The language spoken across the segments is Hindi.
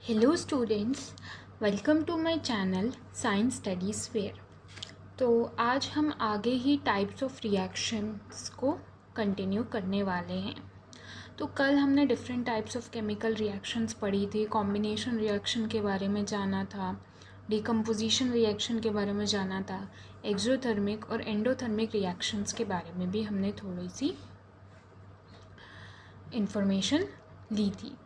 Hello students, welcome to my channel science studies fair. तो आज हम आगे ही टाइप्स ऑफ रिएक्शंस को कंटिन्यू करने वाले हैं। तो कल हमने different types of chemical reactions पढ़ी थी, कॉम्बिनेशन रिएक्शन के बारे में जाना था, डिकम्पोजिशन रिएक्शन के बारे में जाना था, एक्सोथर्मिक और एंडोथर्मिक रिएक्शंस के बारे में भी हमने थोड़ी सी इंफॉर्मेशन ली थी।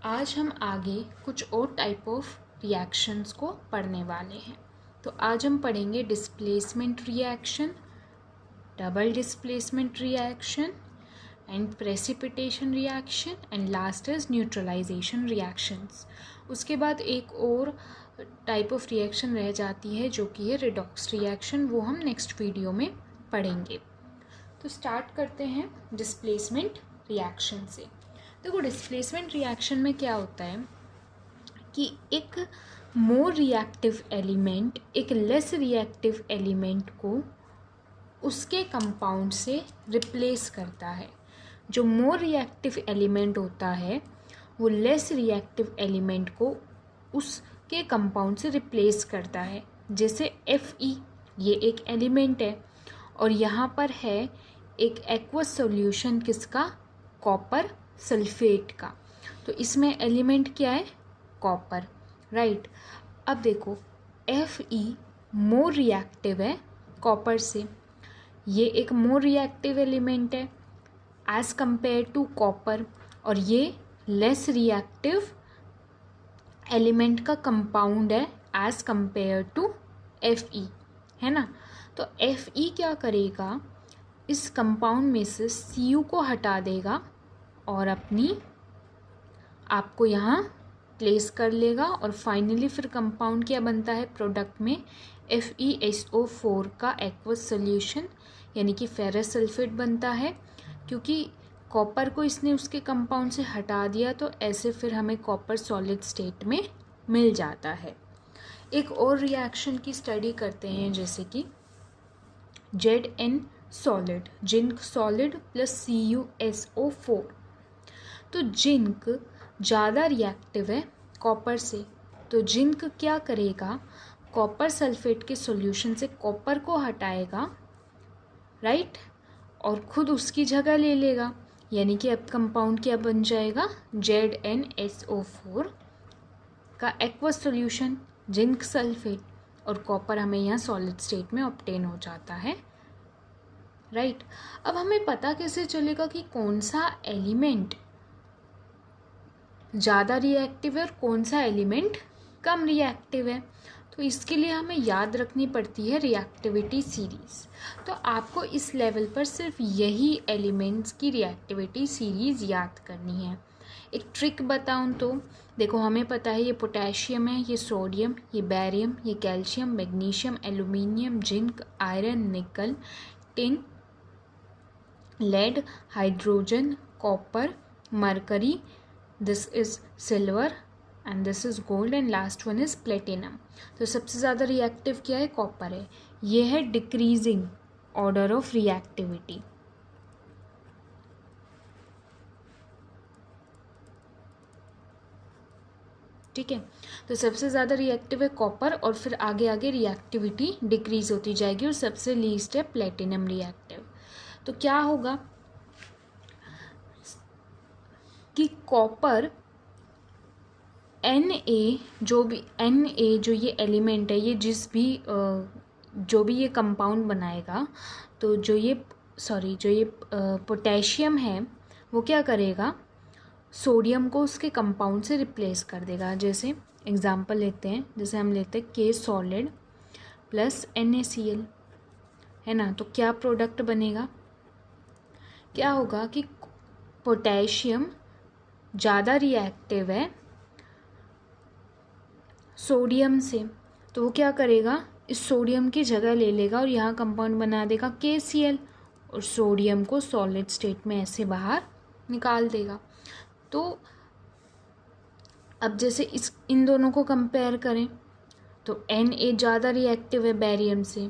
आज हम आगे कुछ और टाइप ऑफ रिएक्शंस को पढ़ने वाले हैं। तो आज हम पढ़ेंगे displacement reaction, double displacement reaction and precipitation reaction and last is neutralisation reactions. उसके बाद एक और टाइप ऑफ रिएक्शन रह जाती है जो कि है रिडॉक्स रिएक्शन, वो हम नेक्स्ट वीडियो में पढ़ेंगे। तो स्टार्ट करते हैं डिस्प्लेसमेंट रिएक्शन से। देखो, डिस्प्लेसमेंट रिएक्शन में क्या होता है कि एक मोर रिएक्टिव एलिमेंट एक लेस रिएक्टिव एलिमेंट को उसके कंपाउंड से रिप्लेस करता है। जो मोर रिएक्टिव एलिमेंट होता है वो लेस रिएक्टिव एलिमेंट को उसके कंपाउंड से रिप्लेस करता है। जैसे Fe ये एक एलिमेंट है और यहाँ पर है एक एक्वस सॉल्यूशन किसका, कॉपर सल्फेट का। तो इसमें एलिमेंट क्या है, कॉपर, राइट। अब देखो Fe मोर रिएक्टिव है कॉपर से, ये एक मोर रिएक्टिव एलिमेंट है एज कंपेयर टू कॉपर, और ये लेस रिएक्टिव एलिमेंट का कंपाउंड है एज कंपेयर टू Fe, है ना। तो Fe क्या करेगा, इस कंपाउंड में से Cu को हटा देगा और अपनी आपको यहाँ प्लेस कर लेगा, और फाइनली फिर कंपाउंड क्या बनता है, प्रोडक्ट में FeSO4 का एक्वस सॉल्यूशन यानी कि फेरस सल्फेट बनता है। क्योंकि कॉपर को इसने उसके कंपाउंड से हटा दिया तो ऐसे फिर हमें कॉपर सॉलिड स्टेट में मिल जाता है। एक और रिएक्शन की स्टडी करते हैं, जैसे कि Zn solid, zinc solid plus CuSO4। तो जिंक ज़्यादा रिएक्टिव है कॉपर से, तो जिंक क्या करेगा, कॉपर सल्फेट के सॉल्यूशन से कॉपर को हटाएगा, राइट, और खुद उसकी जगह ले लेगा। यानी कि अब कंपाउंड क्या बन जाएगा, ZnSO4 का एक्वस सॉल्यूशन जिंक सल्फेट, और कॉपर हमें यहाँ सॉलिड स्टेट में ऑब्टेन हो जाता है, राइट। अब हमें पता कैसे चलेगा कि कौन सा एलिमेंट ज़्यादा रिएक्टिव है और कौन सा एलिमेंट कम रिएक्टिव है। तो इसके लिए हमें याद रखनी पड़ती है रिएक्टिविटी सीरीज़। तो आपको इस लेवल पर सिर्फ यही एलिमेंट्स की रिएक्टिविटी सीरीज़ याद करनी है। एक ट्रिक बताऊं तो देखो, हमें पता है ये पोटेशियम है, ये सोडियम, ये बैरियम, ये calcium, magnesium, aluminium, zinc, iron, nickel, tin, lead, hydrogen, copper, mercury, this is silver and this is gold and last one is platinum. तो सबसे ज़्यादा रिएक्टिव क्या है, कॉपर है। ये है डिक्रीजिंग ऑर्डर ऑफ रिएक्टिविटी। ठीक है, तो सबसे ज़्यादा रिएक्टिव है कॉपर, और फिर आगे आगे रिएक्टिविटी डिक्रीज होती जाएगी, और सबसे लीस्ट है प्लेटिनम रिएक्टिव। तो क्या होगा कि कॉपर Na जो ये एलिमेंट है, ये जो भी ये कंपाउंड बनाएगा, तो जो ये पोटेशियम है वो क्या करेगा, सोडियम को उसके कंपाउंड से रिप्लेस कर देगा। जैसे एग्जांपल लेते हैं, जैसे हम लेते हैं K सॉलिड प्लस NaCl, है ना। तो क्या प्रोडक्ट बनेगा, क्या होगा कि पोटेशियम ज़्यादा रिएक्टिव है सोडियम से, तो वो क्या करेगा, इस सोडियम की जगह ले लेगा और यहाँ कंपाउंड बना देगा KCl, और सोडियम को सॉलिड स्टेट में ऐसे बाहर निकाल देगा। तो अब जैसे इन दोनों को कंपेयर करें तो Na ज़्यादा रिएक्टिव है बैरियम से,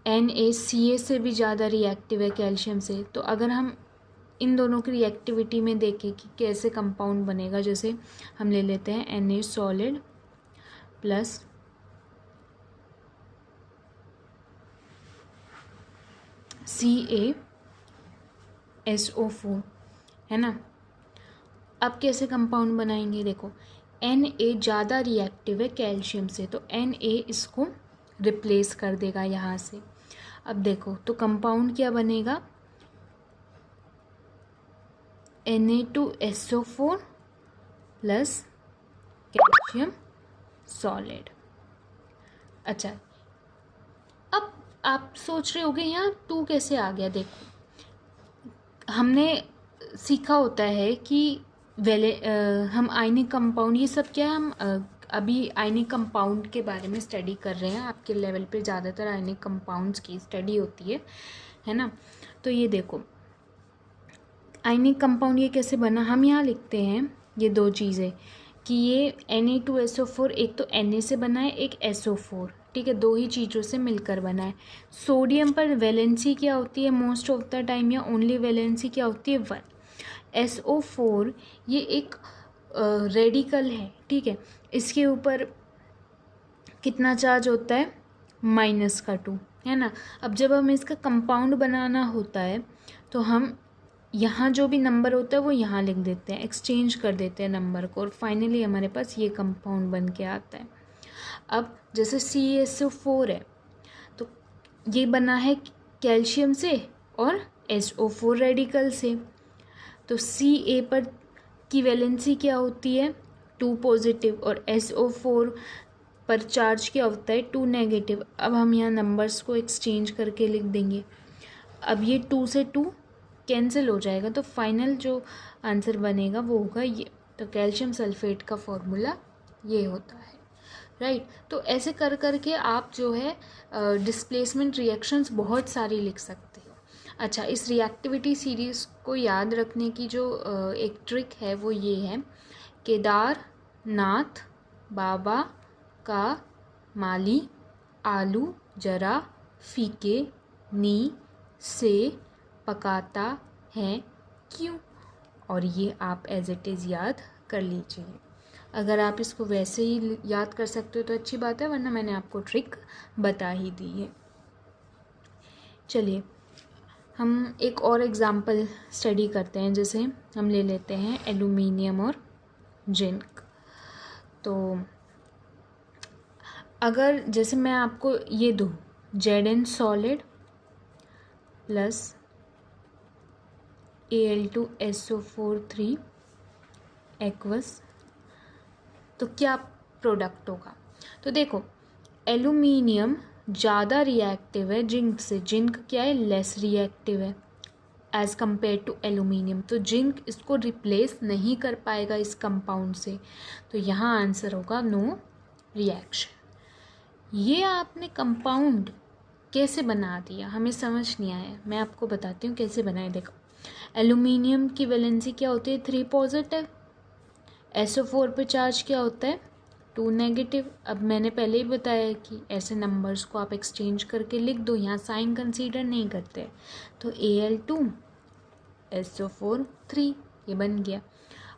NaCa से भी ज़्यादा रिएक्टिव है कैल्शियम से। तो अगर हम इन दोनों की रिएक्टिविटी में देखें कि कैसे कंपाउंड बनेगा। जैसे हम ले लेते हैं Na सॉलिड प्लस CaSO4, है ना। अब कैसे कंपाउंड बनाएंगे, देखो Na ज़्यादा रिएक्टिव है कैल्शियम से, तो Na इसको रिप्लेस कर देगा यहाँ से। अब देखो तो कंपाउंड क्या बनेगा, Na2SO4 प्लस कैल्शियम सॉलिड। अच्छा, अब आप सोच रहे होगे यहाँ 2 कैसे आ गया। देखो हमने सीखा होता है कि हम आयनिक कंपाउंड, ये सब क्या है, हम अभी आयनिक कंपाउंड के बारे में स्टडी कर रहे हैं। आपके लेवल पे ज़्यादातर आयनिक कंपाउंड्स की स्टडी होती है ना। तो ये देखो आयनिक कंपाउंड ये कैसे बना, हम यहाँ लिखते हैं ये 2 चीज़ें कि ये Na2SO4 एक तो Na से बना है, एक SO4, ठीक है, 2 ही चीज़ों से मिलकर बना है। सोडियम पर वैलेंसी क्या होती है मोस्ट ऑफ द टाइम, या ओनली वैलेंसी क्या होती है 1। SO4 ये एक रेडिकल है, ठीक है, इसके ऊपर कितना चार्ज होता है, -2, है ना। अब जब हमें इसका कंपाउंड बनाना होता है तो हम यहाँ जो भी नंबर होता है वो यहाँ लिख देते हैं, एक्सचेंज कर देते हैं नंबर को, और फाइनली हमारे पास ये कंपाउंड बन के आता है। अब जैसे CaSO4 है तो ये बना है कैल्शियम से और SO4 रेडिकल से, तो Ca पर की वैलेंसी क्या होती है 2 पॉजिटिव, और SO4 पर चार्ज क्या होता है 2 नेगेटिव। अब हम यहाँ नंबर्स को एक्सचेंज करके लिख देंगे। अब ये 2 से 2 कैंसिल हो जाएगा, तो फाइनल जो आंसर बनेगा वो होगा ये। तो कैल्शियम सल्फेट का फॉर्मूला ये होता है, राइट। तो ऐसे कर करके आप जो है डिस्प्लेसमेंट रिएक्शंस बहुत सारी लिख सकते हो। अच्छा, इस रिएक्टिविटी सीरीज़ को याद रखने की जो एक ट्रिक है वो ये है, केदारनाथ बाबा का माली आलू जरा फीके नी से पकाता है क्यों, और ये आप एज इट इज़ याद कर लीजिए। अगर आप इसको वैसे ही याद कर सकते हो तो अच्छी बात है, वरना मैंने आपको ट्रिक बता ही दी है। चलिए हम एक और एग्ज़ाम्पल स्टडी करते हैं। जैसे हम ले लेते हैं एल्यूमिनियम और जिंक। तो अगर जैसे मैं आपको ये दूँ Zn solid plus Al2SO4 3 aqueous, तो क्या प्रोडक्ट होगा। तो देखो एल्यूमिनियम ज़्यादा रिएक्टिव है जिंक से, जिंक क्या है लेस रिएक्टिव है एज़ कम्पेयर टू एल्यूमिनियम, तो जिंक इसको रिप्लेस नहीं कर पाएगा इस कंपाउंड से, तो यहाँ आंसर होगा नो रिएक्शन। ये आपने कंपाउंड कैसे बना दिया हमें समझ नहीं आया, मैं आपको बताती हूँ कैसे बनाए। देखो एल्यूमिनियम की वैलेंसी क्या होती है 3 पॉजिटिव, SO4 पे चार्ज क्या होता है 2 नेगेटिव। अब मैंने पहले ही बताया कि ऐसे नंबर्स को आप एक्सचेंज करके लिख दो, यहाँ साइन कंसीडर नहीं करते, तो Al2SO4 3 ये बन गया।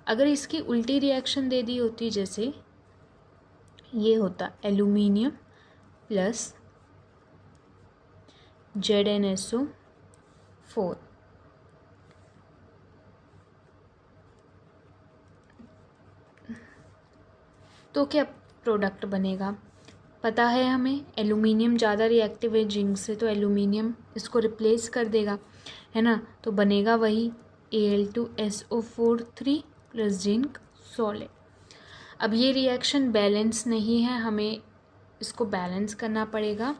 अगर इसकी उल्टी रिएक्शन दे दी होती, जैसे ये होता एल्यूमिनियम प्लस ZnSO4, तो क्या प्रोडक्ट बनेगा पता है हमें, एल्यूमिनियम ज़्यादा रिएक्टिव है जिंक से, तो एल्यूमिनियम इसको रिप्लेस कर देगा, है ना, तो बनेगा वही Al2SO4 3 प्लस जिंक सॉलिड। अब ये रिएक्शन बैलेंस नहीं है, हमें इसको बैलेंस करना पड़ेगा।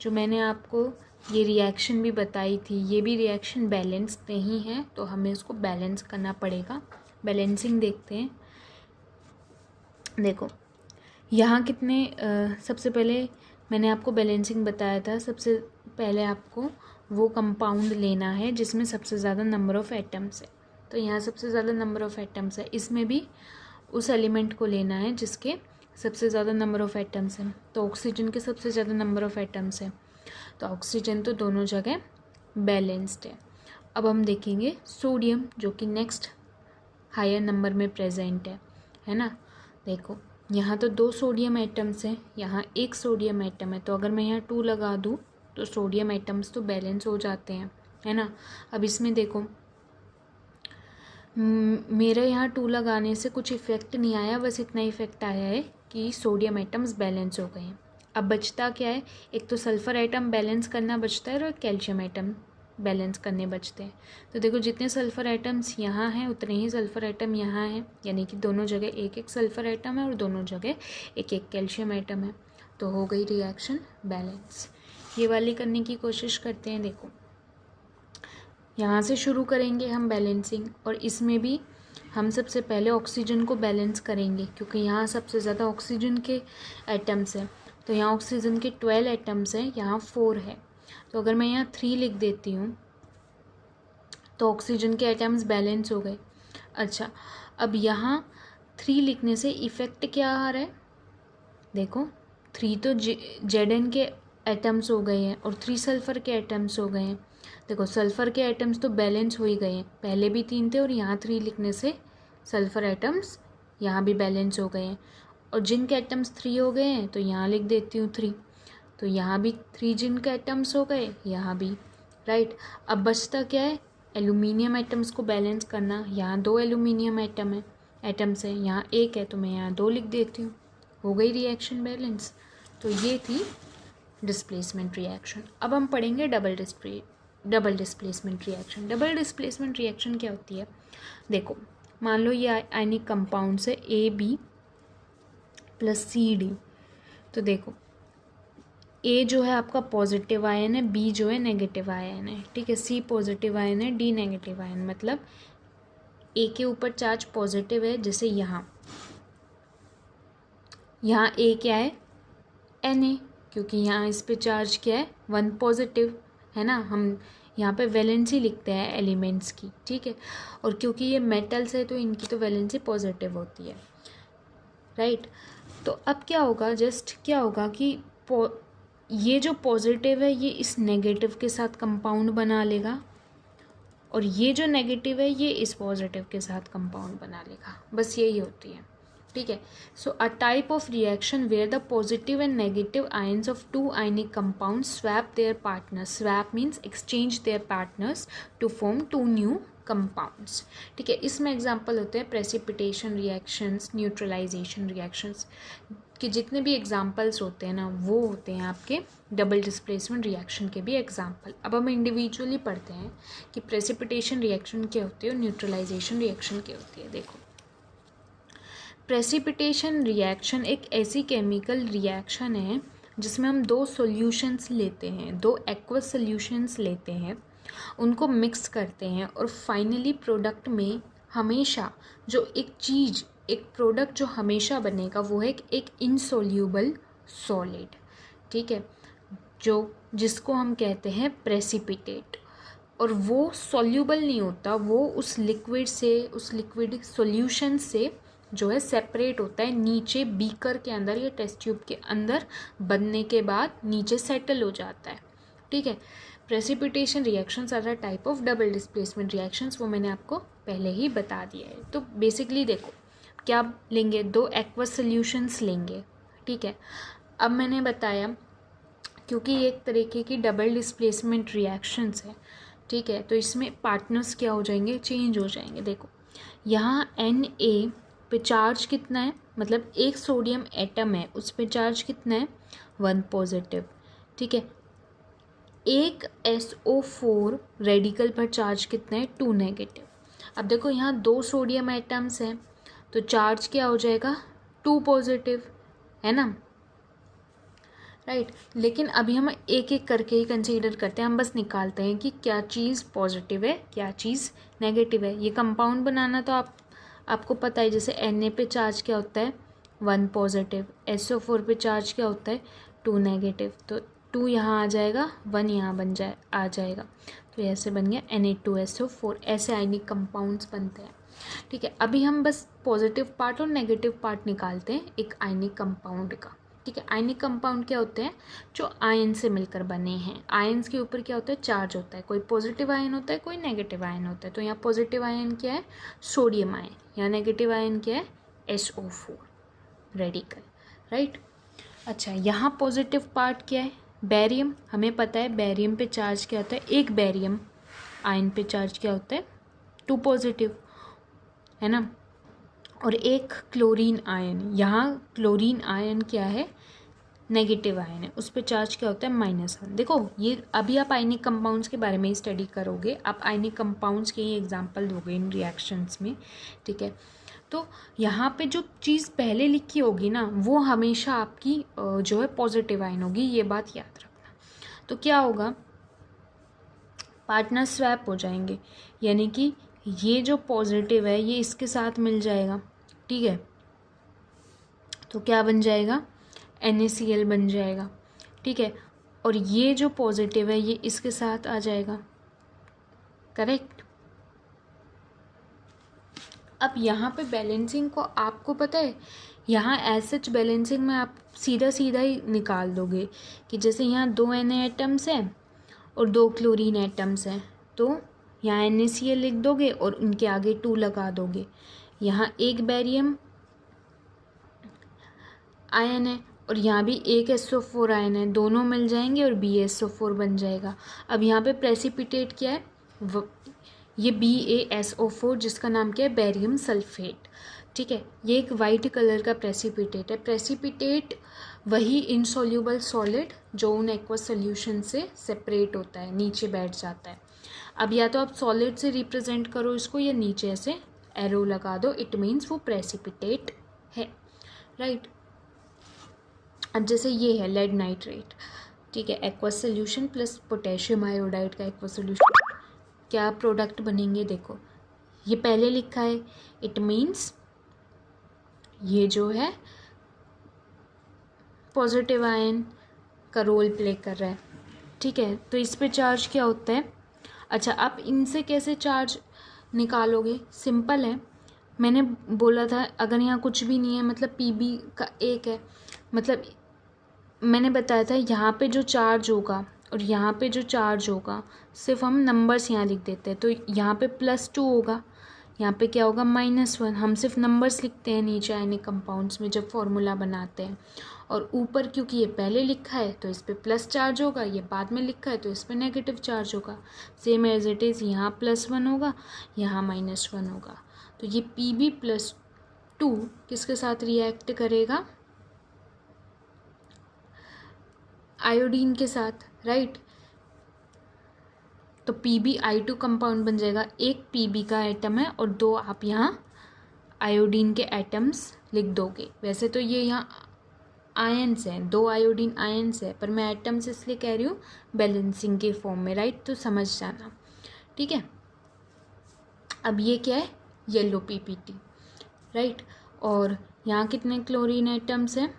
जो मैंने आपको ये रिएक्शन भी बताई थी, ये भी रिएक्शन बैलेंस नहीं है, तो हमें इसको बैलेंस करना पड़ेगा। बैलेंसिंग देखते हैं। देखो यहाँ कितने सबसे पहले मैंने आपको बैलेंसिंग बताया था, सबसे पहले आपको वो कंपाउंड लेना है जिसमें सबसे ज़्यादा नंबर ऑफ़ एटम्स है, तो यहाँ सबसे ज़्यादा नंबर ऑफ़ एटम्स है, इसमें भी उस एलिमेंट को लेना है जिसके सबसे ज़्यादा नंबर ऑफ़ एटम्स हैं। तो ऑक्सीजन के सबसे ज़्यादा नंबर ऑफ़ एटम्स है, तो ऑक्सीजन तो दोनों जगह बैलेंस्ड है। अब हम देखेंगे सोडियम, जो कि नेक्स्ट हायर नंबर में प्रेजेंट है ना। देखो यहाँ तो 2 सोडियम एटम्स हैं, यहाँ 1 सोडियम एटम है, तो अगर मैं यहाँ 2 लगा दूँ तो सोडियम एटम्स तो बैलेंस हो जाते हैं, है ना। अब इसमें देखो मेरे यहाँ 2 लगाने से कुछ इफ़ेक्ट नहीं आया, बस इतना इफ़ेक्ट आया है कि सोडियम एटम्स बैलेंस हो गए हैं। अब बचता क्या है, एक तो सल्फ़र एटम बैलेंस करना बचता है और कैल्शियम एटम बैलेंस करने बचते हैं। तो देखो जितने सल्फ़र एटम्स यहाँ हैं उतने ही सल्फ़र एटम यहाँ हैं, यानी कि दोनों जगह एक एक सल्फ़र एटम है और दोनों जगह एक एक कैल्शियम एटम है। तो हो गई रिएक्शन बैलेंस। ये वाली करने की कोशिश करते हैं। देखो यहाँ से शुरू करेंगे हम बैलेंसिंग, और इसमें भी हम सबसे पहले ऑक्सीजन को बैलेंस करेंगे, क्योंकि यहाँ सबसे ज़्यादा ऑक्सीजन के एटम्स हैं। तो यहाँ ऑक्सीजन के 12 एटम्स हैं, यहाँ 4 है। तो अगर मैं यहाँ 3 लिख देती हूँ तो ऑक्सीजन के एटम्स बैलेंस हो गए। अच्छा, अब यहाँ 3 लिखने से इफ़ेक्ट क्या आ रहा है, देखो 3 तो Zn के एटम्स हो गए हैं और 3 सल्फ़र के एटम्स हो गए हैं। देखो सल्फ़र के एटम्स तो बैलेंस हो ही गए हैं, पहले भी 3 थे और यहाँ 3 लिखने से सल्फ़र एटम्स यहाँ भी बैलेंस हो गए हैं। और जिनके एटम्स 3 हो गए हैं तो यहाँ लिख देती हूँ 3, तो यहाँ भी 3 जिनके एटम्स हो गए, यहाँ भी, राइट। अब बचता क्या है, एल्यूमिनियम एटम्स को बैलेंस करना। यहाँ 2 एल्यूमिनियम एटम्स है, यहाँ 1 है, तो मैं यहाँ 2 लिख देती हूँ। हो गई रिएक्शन बैलेंस। तो ये थी डिस्प्लेसमेंट रिएक्शन। अब हम पढ़ेंगे double displacement reaction. Double displacement reaction क्या होती है, देखो मान लो ये आयनिक कंपाउंड से AB + CD। तो देखो A जो है आपका पॉजिटिव आयन है, B जो है नेगेटिव आयन है, ठीक है। C पॉजिटिव आयन है, D नेगेटिव आयन, मतलब A के ऊपर चार्ज पॉजिटिव है, जैसे यहाँ A क्या है, Na, क्योंकि यहाँ इस पे चार्ज क्या है, 1 पॉजिटिव है ना। हम यहाँ पे वैलेंसी लिखते हैं एलिमेंट्स की, ठीक है। और क्योंकि ये मेटल्स है तो इनकी तो वैलेंसी पॉजिटिव होती है, राइट। तो अब क्या होगा, क्या होगा कि ये जो पॉजिटिव है ये इस नेगेटिव के साथ कंपाउंड बना लेगा, और ये जो नेगेटिव है ये इस पॉजिटिव के साथ कंपाउंड बना लेगा, बस यही होती है, ठीक है। So a type of reaction where the positive and negative ions of 2 ionic compounds swap their partners, swap means exchange their partners to form 2 new compounds, ठीक है। इसमें एग्जांपल होते हैं प्रेसिपिटेशन रिएक्शंस, न्यूट्रलाइजेशन रिएक्शंस के जितने भी एग्जांपल्स होते हैं ना, वो होते हैं आपके डबल डिस्प्लेसमेंट रिएक्शन के भी एग्जांपल। अब हम इंडिविजुअली पढ़ते हैं कि प्रेसिपिटेशन रिएक्शन क्या होती है और न्यूट्रलाइजेशन रिएक्शन क्या होती है। देखो प्रेसिपिटेशन रिएक्शन एक ऐसी केमिकल रिएक्शन है जिसमें हम 2 सॉल्यूशंस लेते हैं, 2 एक्वस सॉल्यूशंस लेते हैं, उनको मिक्स करते हैं और फाइनली प्रोडक्ट में हमेशा जो एक प्रोडक्ट जो हमेशा बनेगा वो है एक इनसोल्यूबल सॉलिड, ठीक है, जिसको हम कहते हैं प्रेसिपिटेट। और वो सॉल्यूबल नहीं होता, वो उस लिक्विड सॉल्यूशन से जो है सेपरेट होता है, नीचे बीकर के अंदर या टेस्ट ट्यूब के अंदर बनने के बाद नीचे सेटल हो जाता है, ठीक है। Precipitation reactions are a type of double displacement reactions, वो मैंने आपको पहले ही बता दिया है। तो बेसिकली देखो क्या लेंगे, 2 एक्वस सॉल्यूशंस लेंगे, ठीक है। अब मैंने बताया क्योंकि ये एक तरीके की डबल डिस्प्लेसमेंट रिएक्शंस है, ठीक है, तो इसमें पार्टनर्स क्या हो जाएंगे, चेंज हो जाएंगे। देखो यहाँ Na पे चार्ज कितना है, मतलब एक सोडियम एटम है उस पे चार्ज कितना है, 1 पॉजिटिव, ठीक है। एक SO4 रेडिकल पर चार्ज कितना है, 2 नेगेटिव। अब देखो यहाँ 2 सोडियम एटम्स हैं तो चार्ज क्या हो जाएगा, 2 पॉजिटिव, है ना, राइट। लेकिन अभी हम एक एक करके ही कंसीडर करते हैं, हम बस निकालते हैं कि क्या चीज़ पॉजिटिव है क्या चीज़ नेगेटिव है। ये कंपाउंड बनाना तो आपको पता है, जैसे Na पे चार्ज क्या होता है, 1 पॉजिटिव, SO4 पे चार्ज क्या होता है, 2 नेगेटिव, तो 2 यहाँ आ जाएगा, 1 यहाँ आ जाएगा, तो ऐसे बन गया Na2SO4। ऐसे आयनिक कंपाउंड्स बनते हैं, ठीक है। अभी हम बस पॉजिटिव पार्ट और नेगेटिव पार्ट निकालते हैं एक आयनिक कंपाउंड का, ठीक है। आयनिक कंपाउंड क्या होते हैं, जो आयन से मिलकर बने हैं। आयन्स के ऊपर क्या होता है, चार्ज होता है, कोई पॉजिटिव आयन होता है, कोई नेगेटिव आयन होता है। तो यहाँ पॉजिटिव आयन क्या है, सोडियम आयन, यहाँ नेगेटिव आयन क्या है, SO4 रेडिकल, राइट। अच्छा, यहाँ पॉजिटिव पार्ट क्या है, बेरियम। हमें पता है बेरियम पे चार्ज क्या होता है, एक बेरियम आयन पे चार्ज क्या होता है, 2 पॉजिटिव, है ना। और एक क्लोरीन आयन, यहाँ क्लोरीन आयन क्या है, नेगेटिव आयन है, उस पर चार्ज क्या होता है, -1। देखो ये अभी आप आयनिक कंपाउंड्स के बारे में ही स्टडी करोगे, आप आयनिक कंपाउंड्स के ही एग्जांपल दोगे इन रिएक्शंस में, ठीक है। तो यहाँ पे जो चीज़ पहले लिखी होगी ना, वो हमेशा आपकी जो है पॉजिटिव आयन होगी, ये बात याद रखना। तो क्या होगा, पार्टनर स्वैप हो जाएंगे, यानी कि ये जो पॉजिटिव है ये इसके साथ मिल जाएगा, ठीक है। तो क्या बन जाएगा, NaCl बन जाएगा, ठीक है। और ये जो पॉजिटिव है ये इसके साथ आ जाएगा, करेक्ट। अब यहाँ पे बैलेंसिंग को आपको पता है, यहाँ एज सच बैलेंसिंग में आप सीधा सीधा ही निकाल दोगे कि जैसे यहाँ 2 Na एटम्स हैं और 2 क्लोरीन एटम्स हैं, तो यहाँ NaCl लिख दोगे और उनके आगे 2 लगा दोगे। यहाँ एक बेरियम आयन है और यहाँ भी एक SO4 आयन है, दोनों मिल जाएंगे और BaSO4 बन जाएगा। अब यहाँ पे प्रेसिपिटेट क्या है, ये BaSO4 जिसका नाम क्या है, बेरियम सल्फेट, ठीक है। ये एक वाइट कलर का प्रेसिपिटेट है। प्रेसिपिटेट वही इनसॉल्यूबल सॉलिड जो उन एक्वस सोल्यूशन से सेपरेट होता है, नीचे बैठ जाता है। अब या तो आप सॉलिड से रिप्रेजेंट करो इसको या नीचे ऐसे एरो लगा दो, इट मीन्स वो प्रेसिपिटेट है, राइट। अब जैसे ये है लेड नाइट्रेट, ठीक है, aqueous solution plus potassium iodide का एक्वस सोल्यूशन, क्या प्रोडक्ट बनेंगे, देखो ये पहले लिखा है, इट मीन्स ये जो है पॉजिटिव आयन का रोल प्ले कर रहा है, ठीक है। तो इस पे चार्ज क्या होता है। अच्छा, आप इनसे कैसे चार्ज निकालोगे, सिंपल है। मैंने बोला था अगर यहाँ कुछ भी नहीं है मतलब Pb का 1 है, मतलब मैंने बताया था यहाँ पे जो चार्ज होगा और यहाँ पे जो चार्ज होगा, सिर्फ हम नंबर्स यहाँ लिख देते हैं। तो यहाँ पे +2 होगा, यहाँ पे क्या होगा, -1। हम सिर्फ नंबर्स लिखते हैं नीचे आयनिक कंपाउंड्स में जब फॉर्मूला बनाते हैं। और ऊपर क्योंकि ये पहले लिखा है तो इस पर प्लस चार्ज होगा, ये बाद में लिखा है तो इस पर नेगेटिव चार्ज होगा। सेम एज इट इज़, यहाँ +1 होगा, यहाँ -1 होगा। तो ये Pb+2 किसके साथ रिएक्ट करेगा, आयोडीन के साथ, राइट। तो PbI2 कंपाउंड बन जाएगा। एक Pb का एटम है और 2 आप यहाँ आयोडीन के एटम्स लिख दोगे। वैसे तो ये यहाँ आयन्स हैं, 2 आयोडीन आयन्स है, पर मैं एटम्स इसलिए कह रही हूँ बैलेंसिंग के फॉर्म में, राइट। तो समझ जाना, ठीक है। अब ये क्या है, येलो PPT, राइट। और यहाँ कितने क्लोरीन एटम्स हैं,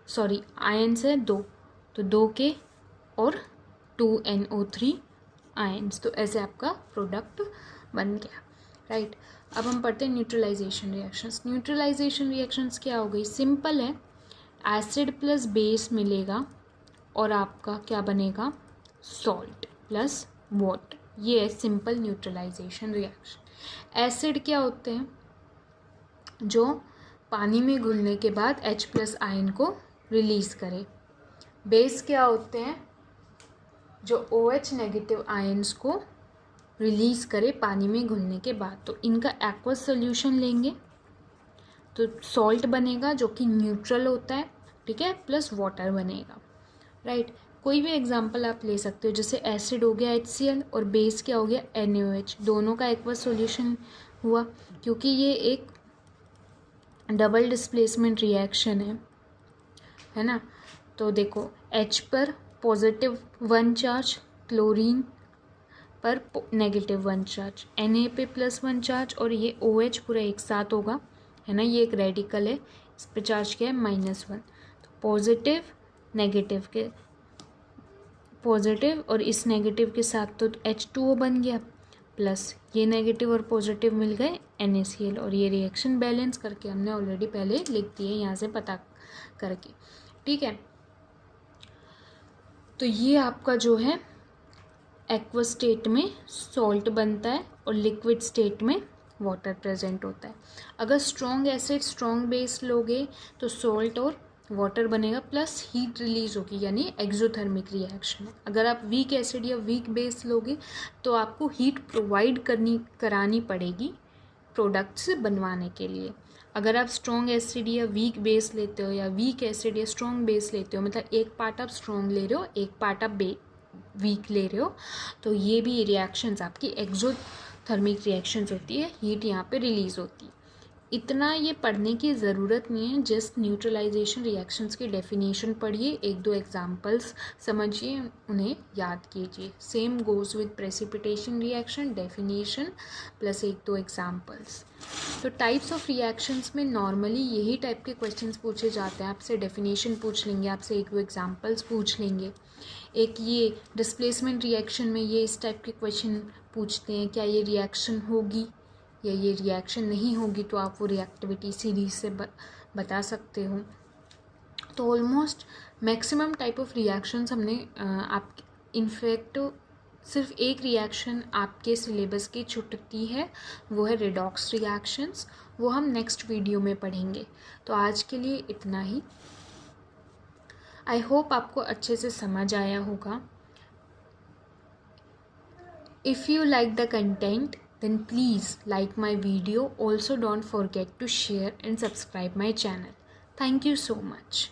सॉरी आयन्स है 2, तो 2 के और 2 NO3 आयन्स। तो ऐसे आपका प्रोडक्ट बन गया, राइट। अब हम पढ़ते हैं न्यूट्रलाइजेशन रिएक्शंस। न्यूट्रलाइजेशन रिएक्शंस क्या हो गई, सिंपल है, एसिड प्लस बेस मिलेगा और आपका क्या बनेगा, सॉल्ट प्लस वाटर। ये है सिंपल न्यूट्रलाइजेशन रिएक्शन। एसिड क्या होते हैं, जो पानी में घुलने के बाद H+ आयन को रिलीज़ करे। बेस क्या होते हैं, जो OH नेगेटिव आयन्स को रिलीज़ करे पानी में घुलने के बाद। तो इनका एक्वस सोल्यूशन लेंगे तो सॉल्ट बनेगा जो कि न्यूट्रल होता है, ठीक है, प्लस वाटर बनेगा, राइट। कोई भी एग्जांपल आप ले सकते हो, जैसे एसिड हो गया HCl और बेस क्या हो गया NaOH, दोनों का एक्वस सोल्यूशन हुआ क्योंकि ये एक डबल डिस्प्लेसमेंट रिएक्शन है ना। तो देखो H पर +1 चार्ज, क्लोरीन पर -1 चार्ज, Na पे +1 चार्ज और ये OH पूरा एक साथ होगा, है ना। ये एक रेडिकल है, इस पे चार्ज क्या है, -1। तो पॉजिटिव नेगेटिव के पॉजिटिव और इस नेगेटिव के साथ तो H2O बन गया, प्लस ये नेगेटिव और पॉजिटिव मिल गए NaCl। और ये रिएक्शन बैलेंस करके हमने ऑलरेडी पहले लिख दिए यहाँ से पता करके, ठीक है। तो ये आपका जो है एक्वस स्टेट में सॉल्ट बनता है और लिक्विड स्टेट में वाटर प्रेजेंट होता है। अगर स्ट्रॉन्ग एसिड स्ट्रॉन्ग बेस लोगे तो सॉल्ट और वाटर बनेगा प्लस हीट रिलीज होगी, यानी एक्सोथर्मिक रिएक्शन है। अगर आप वीक एसिड या वीक बेस लोगे तो आपको हीट प्रोवाइड करानी पड़ेगी प्रोडक्ट्स बनवाने के लिए। अगर आप स्ट्रॉन्ग एसिड या वीक बेस लेते हो या वीक एसिड या स्ट्रॉन्ग बेस लेते हो, मतलब एक पार्ट आप स्ट्रॉन्ग ले रहे हो एक पार्ट आप वीक ले रहे हो, तो ये भी रिएक्शंस आपकी एक्सोथर्मिक रिएक्शंस होती है, हीट यहाँ पे रिलीज होती है। इतना ये पढ़ने की ज़रूरत नहीं है, जस्ट न्यूट्रलाइजेशन रिएक्शंस की डेफिनेशन पढ़िए, एक दो एग्जांपल्स समझिए, उन्हें याद कीजिए। Same goes with precipitation reaction, definition plus एक दो एग्जांपल्स। तो टाइप्स ऑफ रिएक्शंस में नॉर्मली यही टाइप के क्वेश्चंस पूछे जाते हैं, आपसे डेफिनेशन पूछ लेंगे, आपसे एक दो एग्जांपल्स पूछ लेंगे। एक ये डिस्प्लेसमेंट रिएक्शन में ये इस टाइप के क्वेश्चन पूछते हैं, क्या ये रिएक्शन होगी या ये रिएक्शन नहीं होगी, तो आप वो रिएक्टिविटी सीरीज से बता सकते हो। तो almost maximum type of reactions हमने आप इनफैक्ट सिर्फ एक रिएक्शन आपके सिलेबस की छुट्टी है, वो है रेडॉक्स रिएक्शंस, वो हम नेक्स्ट वीडियो में पढ़ेंगे। तो आज के लिए इतना ही। आई होप आपको अच्छे से समझ आया होगा। If you like the content, then please like my video. Also don't forget to share and subscribe my channel. Thank you so much.